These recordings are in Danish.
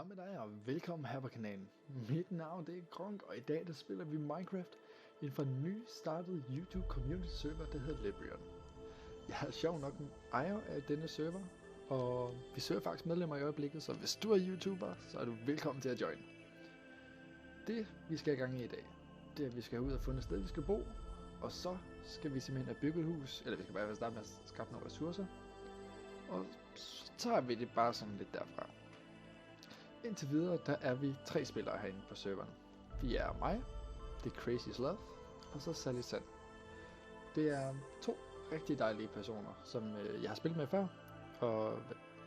Sammen med dig og velkommen her på kanalen. Mit navn det er Gronk, og i dag der spiller vi Minecraft inden for en ny startet YouTube community server, der hedder Librion. Jeg er sjov nok en ejer af denne server, og vi søger faktisk medlemmer i øjeblikket, så hvis du er YouTuber, så er du velkommen til at join. Det vi skal i gang i dag, det er at vi skal ud og finde et sted vi skal bo, og så skal vi simpelthen have bygget et hus, eller vi skal bare starte med at skaffe nogle ressourcer, og så tager vi det bare sådan lidt derfra. Indtil videre, der er vi 3 spillere herinde på serveren. Vi er mig, det er Crazy Sloth, og så Sally Sand. Det er 2 rigtig dejlige personer, som jeg har spillet med før, og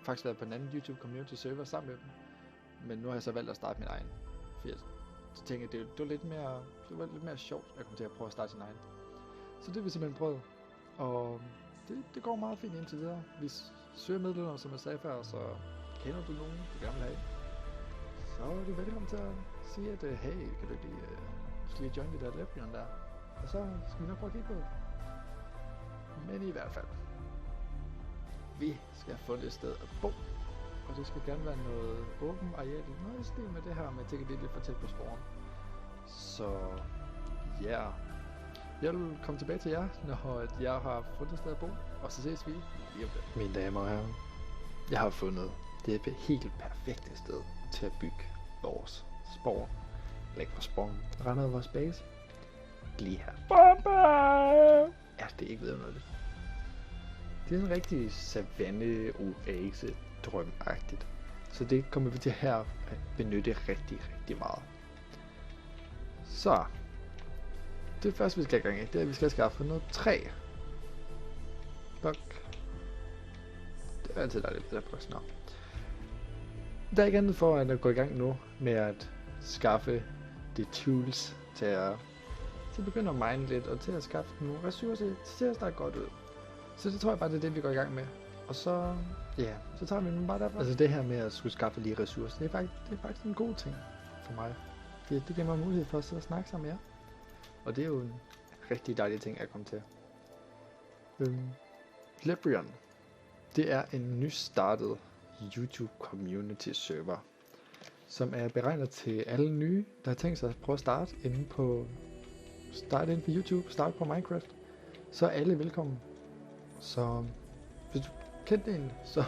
faktisk været på en anden YouTube community server sammen med dem. Men nu har jeg så valgt at starte min egen, for jeg tænker, det var lidt mere sjovt at komme til at prøve at starte sin egen. Så det har vi simpelthen prøvet, og det går meget fint indtil videre. Vi søger medlemmer, som jeg sagde før, så kender du nogen, du gerne vil have, så er du velkommen til at sige, at hey, kan du ikke lige join det der Librion der? Og så skal vi nok prøve at kigge på det. Men i hvert fald, vi skal have fundet et sted at bo, og det skal gerne være noget åbent areal, noget i stil med det her, men jeg tænker, det er lidt for tæt på sporen. Så ja, jeg vil komme tilbage til jer, når jeg har fundet et sted at bo, og så ses vi lige om det. Mine damer og herrer, jeg har fundet det helt perfekte sted til at bygge vores spor. Læg på sporen. Render ud vores base. Lige her. Bomba! Ja, det er ikke vidunderligt. Det er en rigtig savanne oase drømagtigt. Så det kommer vi til her at benytte rigtig meget. Så. Det første vi skal i gang i, det er at vi skal skaffe noget træ. Bok. Det er altid dejligt at bruge sådan. Der er ikke andet for at gå i gang nu med at skaffe de tools til at begynde at mine lidt og til at skaffe nogle ressourcer. Det ser starte godt ud. Så det tror jeg bare, det er det vi går i gang med. Og så, ja, så tager vi den bare derfra. Altså det her med at skulle skaffe lige ressourcer, det er faktisk en god ting for mig. Det giver mig mulighed for at sidde og snakke sammen med jer. Og det er jo en rigtig dejlig ting at komme til. Librion, det er en nystartet YouTube community server, som er beregnet til alle nye, der har tænkt sig at prøve at starte inde på YouTube, starte på Minecraft. Så er alle velkommen. Så hvis du kender en, så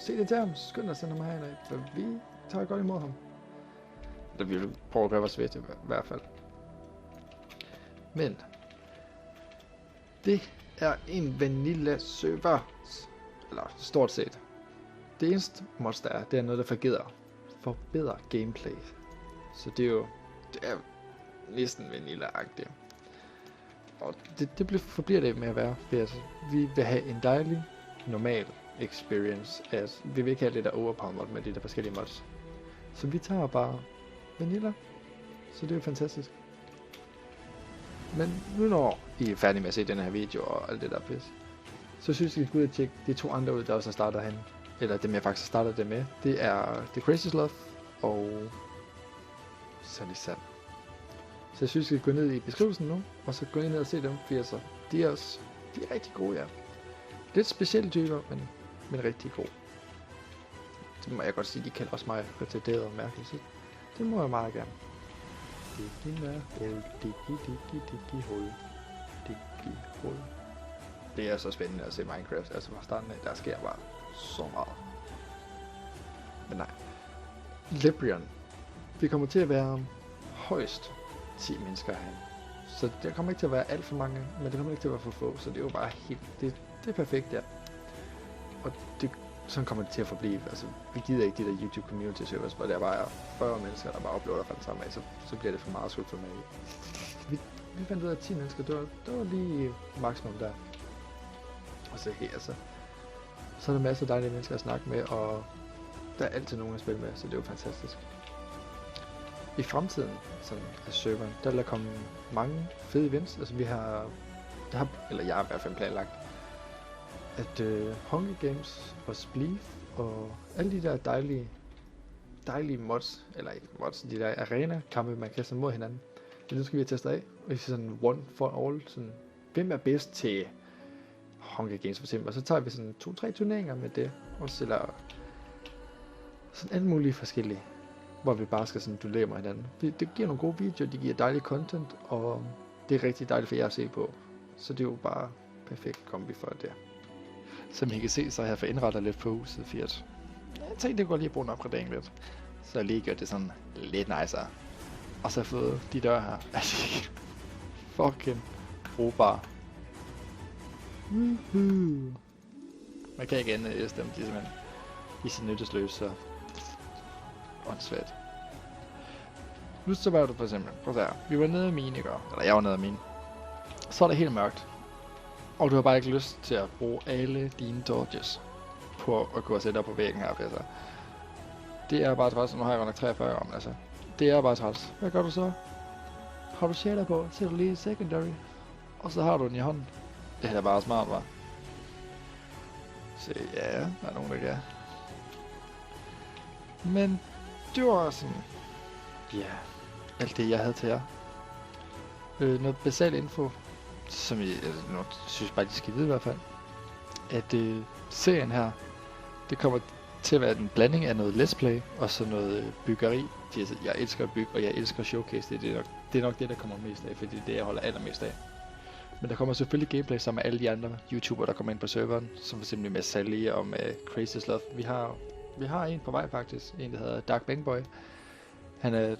se det til ham, skynd dig at sende ham herind, for vi tager godt imod ham. Eller vi vil prøve at gøre vores ved til i hvert fald. Men det er en vanilla server, eller stort set. Det eneste mods der er, det er noget der forbedrer gameplay. Så det er næsten vanilla-agtigt. Og det forbliver det med at være, fordi vi vil have en dejlig, normal experience. Altså, vi vil ikke have det der overpowered med de der forskellige mods. Så vi tager bare vanilla. Så det er jo fantastisk. Men nu når I er færdige med at se den her video og alt det der pis, så synes jeg, at I skal ud og tjekke de 2 andre ud, der også har startet herinde. Eller dem jeg faktisk startede det med. Det er The Crazy Sloth og Sally Sand. Så jeg synes, at I skal gå ned i beskrivelsen nu, og så gå ned og se dem, for de er rigtig gode, ja. Lidt specielle typer, men rigtig gode. Det må jeg godt sige, de kalder også mig retarderet og mærkeligt, så det må jeg meget gerne. Hul. Det er så spændende at se Minecraft, altså fra starten af, der sker bare så meget. Men nej. Librion. Vi kommer til at være højst 10 mennesker herinde. Så der kommer ikke til at være alt for mange, men det kommer ikke til at være for få, så det er jo bare helt, det er perfekt, ja. Og sådan kommer det til at forblive. Altså, vi gider ikke de der YouTube community servers, hvor der bare er 40 mennesker, der bare uploader fra den samme af, så bliver det for meget sult for mig. Vi fandt ud af, at 10 mennesker, det var lige maksimum der. Og så her, så er der masser af dejlige mennesker at snakke med, og der er altid nogen at spille med, så det er jo fantastisk. I fremtiden, som er serveren, der vil der komme mange fede events. Altså jeg har i hvert fald planlagt, at Hunger Games og Spleef og alle de der dejlige mods, eller ikke mods, de der arena-kampe, man kaster mod hinanden. Men nu skal vi have testet af, og sådan one for all, sådan, hvem er bedst til Hunger Games for eksempel, og så tager vi sådan 2-3 turneringer med det, og Sådan alle mulige forskellige, hvor vi bare skal sådan duellere med hinanden. Det giver nogle gode videoer, det giver dejlig content, og det er rigtig dejligt for jer at se på. Så det er jo bare perfekt kombi for det. Som I kan se, så har jeg fået indrettet lidt på huset, fordi jeg tænkte, det kunne lige bruge en opgradering lidt. Så jeg lige gjort det sådan lidt nicer. Og så har jeg fået de døre her. Fucking brugbare. Man kan ikke ende stemme, de er simpelthen i sin nyttesløse, så åndssvagt. Nu så var du for eksempel, prøv at se her. Vi var nede i mine, ikke? Eller jeg var nede i mine. Så er det helt mørkt. Og du har bare ikke lyst til at bruge alle dine torches på at gå og sætte op på væggen her, altså. Det er bare træls, nu har jeg godt nok 43 om, altså. Det er bare træls. Hvad gør du så? Har du shader på, så du lige secondary. Og så har du den i hånden. Det er da bare smart, hva'? Så ja, der er nogen, der kan. Men det var sådan, ja, alt det jeg havde til jer. Noget basal info, som jeg synes bare, de skal vide i hvert fald. At serien her, det kommer til at være en blanding af noget let's play og så noget byggeri. Jeg elsker at bygge, og jeg elsker at showcase det. Det er nok det, der kommer mest af, fordi det er det, jeg holder allermest af. Men der kommer selvfølgelig gameplay sammen med alle de andre YouTubere, der kommer ind på serveren, som for eksempel med Sally og med Crazy Sloth. Vi har en på vej faktisk, en der hedder Dark Bangboy. Han er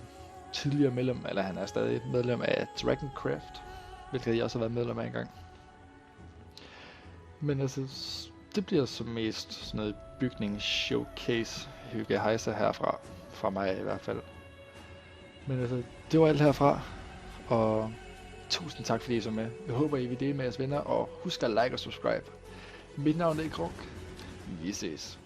tidligere medlem, eller han er stadig medlem af Dragoncraft, hvilket jeg også har været medlem af engang. Men altså, det bliver som mest sådan noget bygningsshowcase hygge hejser herfra, fra mig i hvert fald. Men altså, det var alt herfra, og tusind tak fordi I så med. Jeg håber I vil dele med jeres venner, og husk at like og subscribe. Mit navn er Krunk. Vi ses.